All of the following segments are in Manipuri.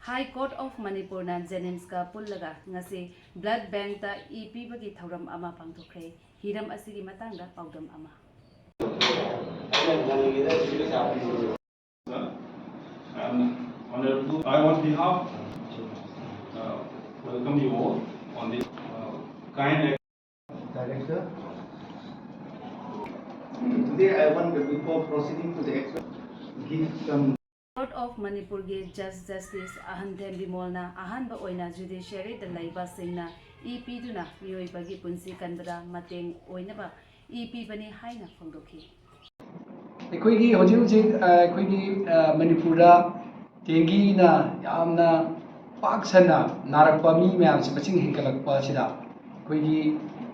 High Court of Manipur na JNIMS ka punlaga ngasi blood bank ta EP bagi thauram ama pangthokre hiram asigi matangda paudam ama. Honorable, I on behalf welcome you all on this kind Director. Today I want before proceeding to the action give some Court of Manipur ge Justice Ahandem Bimolna ahanba oina Judiciary da leiribasingna EP duna mioi bagi punsi kanbada mateng oinaba EP bani haina phongdokhi. ꯑꯩꯈꯣꯏꯒꯤ ꯍꯧꯖꯤꯛ ꯍꯧꯖꯤꯛ ꯑꯩꯈꯣꯏꯒꯤ ꯃꯅꯤꯄꯨꯔꯗ ꯗꯦꯡꯒꯤꯅ ꯌꯥꯝꯅ ꯄꯥꯛ ꯁꯟꯅ ꯅꯥꯔꯛꯄ ꯃꯤ ꯃꯌꯥꯝꯁꯤ ꯃꯁꯤꯡ ꯍꯦꯟꯒꯠꯂꯛꯄ ꯑꯁꯤꯗ ꯑꯩꯈꯣꯏꯒꯤ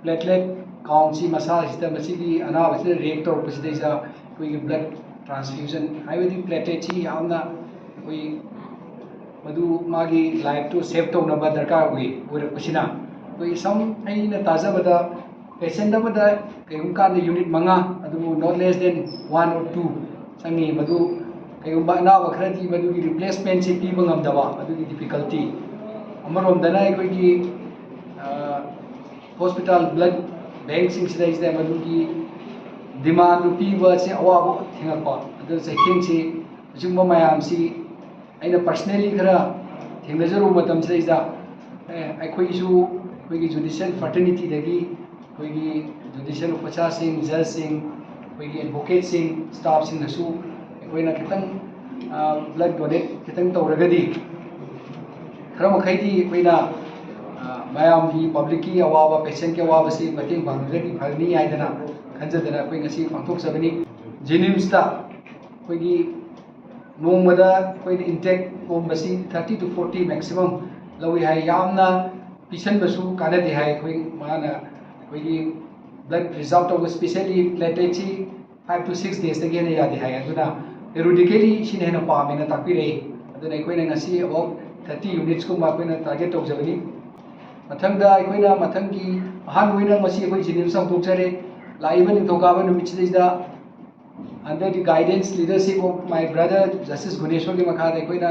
ꯄ꯭ꯂꯦꯠꯂꯦꯠ ꯀꯥꯎꯟꯁꯤ ꯃꯁꯥꯁꯤꯗ ꯃꯁꯤꯒꯤ ꯑꯅꯥꯕꯁꯤꯗ ꯔꯤꯑꯦꯛ ꯇꯧꯔꯛꯄꯁꯤꯗꯩꯁꯤꯗ ꯑꯩꯈꯣꯏꯒꯤ ꯕ꯭ꯂꯗ ꯇ꯭ꯔꯥꯟꯁꯐ꯭ꯌꯨꯖꯟ ꯍꯥꯏꯕꯗꯤ ꯄ꯭ꯂꯦꯠꯂꯦꯠꯁꯤ ꯌꯥꯝꯅ ꯑꯩꯈꯣꯏ ꯃꯗꯨ ꯃꯥꯒꯤ ꯂꯥꯏꯐꯇꯨ ꯁꯦꯚ ꯇꯧꯅꯕ ꯗꯔꯀꯥꯔ ꯑꯣꯏꯔꯛꯄꯁꯤꯅ ꯑꯩꯈꯣꯏ ꯁꯝ ꯑꯩꯅ ꯇꯥꯖꯕꯗ ꯄꯦꯁꯦꯟꯠ ꯑꯃꯗ ꯀꯩꯒꯨꯝꯕ ꯀꯥꯟꯗ ꯌꯨꯅꯤꯠ 5 ꯑꯗꯨꯕꯨ ꯅꯣꯠ ꯂꯦꯁ ꯗꯦꯟ 1 or 2 ꯆꯪꯉꯤ ꯃꯗꯨ ꯀꯩꯒꯨꯝꯕ ꯑꯅꯥꯕ ꯈꯔꯗꯤ ꯃꯗꯨꯒꯤ ꯔꯤꯄ꯭ꯂꯦꯁꯃꯦꯟꯠꯁꯤ ꯄꯤꯕ ꯉꯝꯗꯕ ꯑꯗꯨꯒꯤ ꯗꯤꯐꯤꯀꯜꯇꯤ ꯑꯃꯔꯣꯝꯗꯅ ꯑꯩꯈꯣꯏꯒꯤ ꯍꯣꯁꯄꯤꯇꯥꯜ ꯕ꯭ꯂꯗ ꯕꯦꯡꯛꯁꯤꯡꯁꯤꯗꯩꯁꯤꯗ ꯃꯗꯨꯒꯤ ꯗꯤꯃꯥꯟꯗꯨ ꯄꯤꯕꯁꯤ ꯑꯋꯥꯕ ꯊꯦꯡꯅꯛꯄ ꯑꯗꯨ ꯆꯩꯊꯦꯡꯁꯤ ꯑꯁꯤꯒꯨꯝꯕ ꯃꯌꯥꯝꯁꯤ ꯑꯩꯅ ꯄꯔꯁꯅꯦꯂꯤ ꯈꯔ ꯊꯦꯡꯅꯖꯔꯨꯕ ꯃꯇꯝꯁꯤꯗꯩꯁꯤꯗ ꯑꯩꯈꯣꯏꯁꯨ ꯑꯩꯈꯣꯏꯒꯤ ꯖꯨꯗꯤꯁꯤꯌꯦꯜ ꯐ꯭ꯔꯇꯔꯅꯤꯇꯤꯗꯒꯤ ꯑꯩꯈꯣꯏꯒꯤ ꯖꯨꯗꯤꯁꯤꯌꯦꯜ ꯑꯣꯐꯤꯁꯥꯔꯁꯤꯡ ꯖꯖꯁꯤꯡ ꯑꯩꯈꯣꯏꯒꯤ ꯑꯦꯗꯚꯣꯀꯦꯠꯁꯤꯡ ꯁ꯭ꯇꯥꯐꯁꯤꯡꯅꯁꯨ ꯑꯩꯈꯣꯏꯅ ꯈꯤꯇꯪ ꯕ꯭ꯂꯗ ꯗꯣꯅꯦꯠ ꯈꯤꯇꯪ ꯇꯧꯔꯒꯗꯤ ꯈꯔ ꯃꯈꯩꯗꯤ ꯑꯩꯈꯣꯏꯅ ꯃꯌꯥꯝꯒꯤ ꯄꯕ꯭ꯂꯤꯛꯀꯤ ꯑꯋꯥꯕ ꯄꯦꯁꯦꯟꯠꯀꯤ ꯑꯋꯥꯕꯁꯤ ꯃꯇꯦꯡ ꯄꯥꯡꯉꯒꯗꯤ ꯐꯒꯅꯤ ꯍꯥꯏꯗꯅ ꯈꯟꯖꯗꯅ ꯑꯩꯈꯣꯏ ꯉꯁꯤ ꯄꯥꯡꯊꯣꯛꯆꯕꯅꯤ JNIMSꯇ ꯑꯩꯈꯣꯏꯒꯤ ꯅꯣꯡꯃꯗ ꯑꯩꯈꯣꯏꯅ ꯏꯟꯇꯦꯛ ꯑꯣꯝꯕꯁꯤ 30 to 40 ꯃꯦꯛꯁꯤꯃꯝ ꯂꯧꯏ ꯍꯥꯏ ꯌꯥꯝꯅ ꯄꯤꯁꯟꯕꯁꯨ ꯀꯥꯟꯅꯗꯦ ꯍꯥꯏ ꯑꯩꯈꯣꯏ ꯃꯥꯅ ꯑꯩꯈꯣꯏꯒꯤ ꯕ꯭ꯂꯗ ꯔꯤꯖꯥꯔꯚ ꯇꯧꯕ ꯁ꯭ꯄꯦꯁꯤꯌꯦꯜꯂꯤ ꯄ꯭ꯂꯦꯠꯂꯦꯠꯁꯤ 5 to 6 ꯗꯦꯖꯇꯒꯤ ꯍꯦꯟꯅ ꯌꯥꯗꯦ ꯍꯥꯏ ꯑꯗꯨꯅ ꯄꯦꯔꯣꯗꯤꯀꯦꯂꯤ ꯁꯤꯅ ꯍꯦꯟꯅ ꯄꯥꯝꯃꯦꯅ ꯇꯥꯛꯄꯤꯔꯛꯏ ꯑꯗꯨꯅ ꯑꯩꯈꯣꯏꯅ ꯉꯁꯤ ꯑꯕꯥꯎꯠ 30 ꯌꯨꯅꯤꯠꯁꯀꯨꯝꯕ ꯑꯩꯈꯣꯏꯅ ꯇꯥꯔꯒꯦꯠ ꯇꯧꯖꯕꯅꯤ ꯃꯊꯪꯗ ꯑꯩꯈꯣꯏꯅ ꯃꯊꯪꯒꯤ ꯑꯍꯥꯟꯕ ꯑꯣꯏꯅ ꯃꯁꯤ ꯑꯩꯈꯣꯏ JNIMS ꯍꯧꯗꯣꯛꯆꯔꯦ ꯂꯥꯛꯏꯕ ꯅꯤꯡꯊꯧꯀꯥꯕ ꯅꯨꯃꯤꯠꯁꯤꯗꯩꯗ under the guidance leadership of my brother Justice Guneshwargi makhada aikoina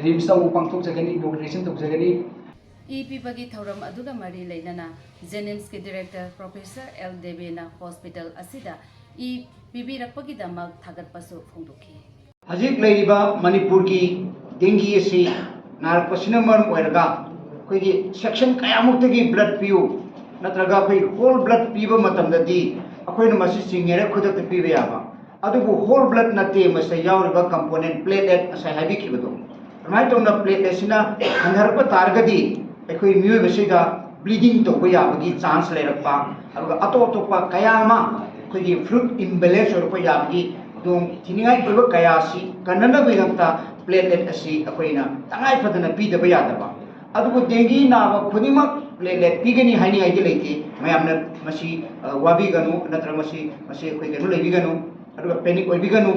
RIMS ta pangthokjagani inauguration tokjagani EP bagi thauram aduga mari leinana JNIMS ke director Professor L Devena Hospital asida EP rakpagi damak thagatpasu phongdokhi hajik leiriba Manipur ki dengue asi narpasina maram oiraga koigi section kayamuktagi blood piu natraga koi whole blood piba matamdadi akoina masi singera khudakta piba yaba adubu whole blood nate masa yauriba component platelet asai habi kibado ramai tongna platelet sina hanharpa targadi ekoi mioi basida bleeding to ko yabagi chance lerakpa aduga ato kayama koigi fluid imbalance or ko yabagi dong tiningai koiba kayasi kanana bidakta platelet asi akoina tangai phadana pidaba yadaba adubu dengue naba khudima platelet pigani haini aidi leiti mayamna masi wabiganu natra masi koi ganu lebiganu aduga panic oibiganu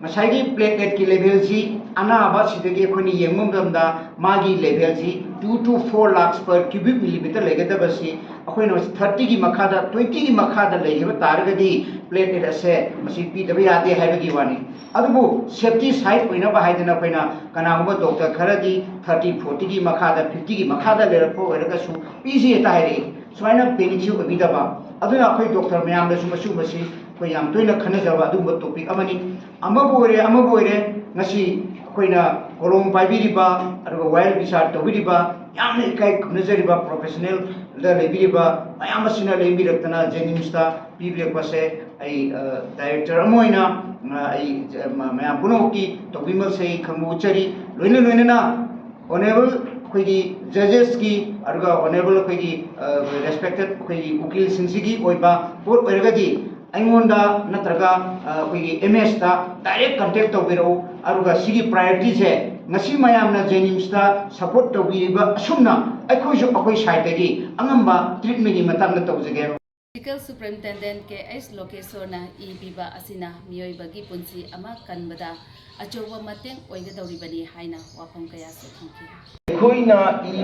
masai platelet ki level si anaba sidagi khoni yengmamda magi level si 2 to 4 lakhs per cubic millimeter legadaba si akoina 30 gi makhada 20 gi makhada legiba targadi platelet ase masi pi dabi yade haibagi wani adubu safety side oina ba haidana koina kanaguma doctor kharadi 30 40 gi makhada 50 gi makhada lerako oiraga su pisi eta hairi suaina panic su obidaba aduna akoi doctor mayam da su masi koi yam toina khanajaba adumba topic amani amaboire ngasi koina kolom paibiriba aduga wild research tobiriba yamna ikai khunajariba professional la lebiriba ayamasina lebiraktana JNIMS ta pibrekpase ai director amoina ai mayam punoki tobimal sei khamuchari loina na honorable koigi judges ki aduga honorable koigi respected koigi ukil singsigi oiba port oiragadi aingonda natraga koigi MS ta direct contact tobiro aruga sigi priority se ngasi mayamna JNIMS ta support tobiriba asumna akoi side tagi angamba treatment gi matangna tawjage Medical Superintendent ke S Lokesona biba asina mioi bagi punsi ama kanbada achoba mateng oigadawribani haina wafam kaya su thangki ꯑꯩꯈꯣꯏꯅ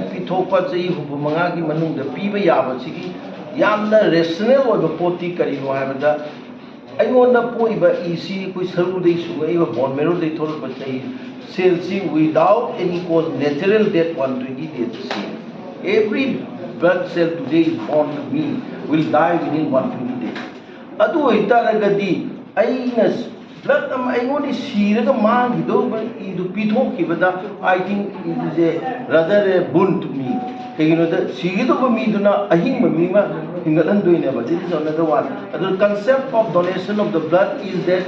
ꯄꯤꯊꯣꯛꯄ ꯆꯍꯤ 65ꯒꯤ ꯃꯅꯨꯡꯗ ꯄꯤꯕ ꯌꯥꯕꯁꯤꯒꯤ ꯌꯥꯝꯅ ꯔꯦꯁꯅꯦꯜ ꯑꯣꯏꯕ ꯄꯣꯠꯇꯤ ꯀꯔꯤꯅꯣ ꯍꯥꯏꯕꯗ ꯑꯩꯉꯣꯟꯗ ꯄꯣꯛꯏꯕ ꯏꯁꯤ ꯑꯩꯈꯣꯏ ꯁꯔꯨꯗꯒꯤ ꯁꯨꯡꯉꯛꯏꯕ ꯕꯣꯟ ꯃꯦꯔꯣꯗꯒꯤ ꯊꯣꯛꯂꯛꯄ ꯆꯍꯤ ꯁꯦꯜꯁꯤ ꯋꯤꯗꯥꯎꯠ ꯑꯦꯅꯤ ꯀꯣز ꯅꯦꯆꯔꯦꯜ ꯗꯦꯠ 120 days ꯁꯤ every blood cell today is born to me will die within 120 days adu oitaragadi aina blood am aingoni siraga mangidova idu pithokibada I think it is a rather a boon to me kayino da sigidova mi duna ahingma mi ma hingalandoine ba this is another one the concept of donation of the blood is that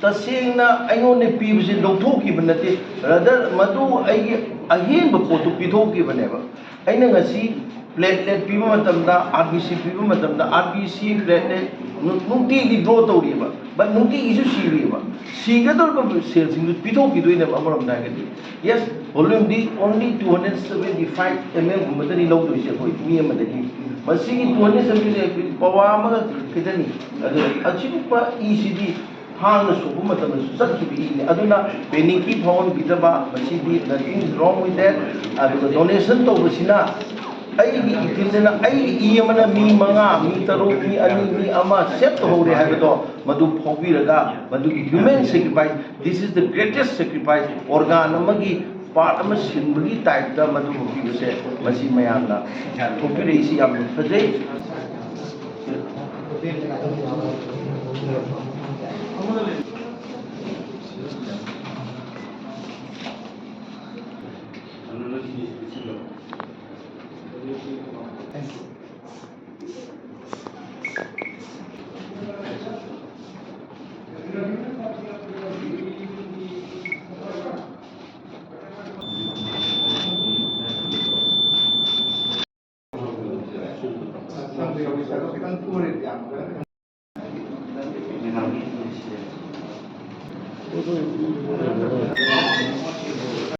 tasengna aingoni pibse lothokiba nate rather madu ai ahingba potu pithokibane ba aina ngasi platelet piba matamda RBC piba matamda RBC platelet nunti gi grow tawriba but nunti isu siriba sigador ba cells indu pithokidoine ba amaram dagadi yes volume di only 275 ml gumadani lawdoise koi mi amadagi masigi 275 pawa ma kidani achipa ECD hangna subu matamda sakhibi ne aduna peniki phone bidaba masigi nothing is wrong with that adu donation to basina ꯑꯩꯒꯤ ꯏꯊꯤꯜꯗꯅ ꯑꯩꯒꯤ ꯏ ꯑꯃꯅ ꯃꯤ 5 ꯃꯤ 7 ꯃꯤ 2 ꯃꯤ 1 ꯁꯦꯞ ꯇꯧꯍꯧꯔꯦ ꯍꯥꯏꯕꯗꯣ ꯃꯗꯨ ꯐꯥꯎꯕꯤꯔꯒ ꯃꯗꯨꯒꯤ human sacrifice this is the greatest sacrifice organ ꯑꯃꯒꯤ ꯄꯥꯔꯠ ꯑꯃ ꯁꯤꯟꯕꯒꯤ ꯇꯥꯏꯞꯇ ꯃꯗꯨ ꯄꯤꯕꯁꯦ ꯃꯁꯤ ꯃꯌꯥꯝꯅ ꯊꯣꯛꯄꯤꯔꯛꯏꯁꯤ ꯌꯥꯝꯅ ꯐꯖꯩ Thank you.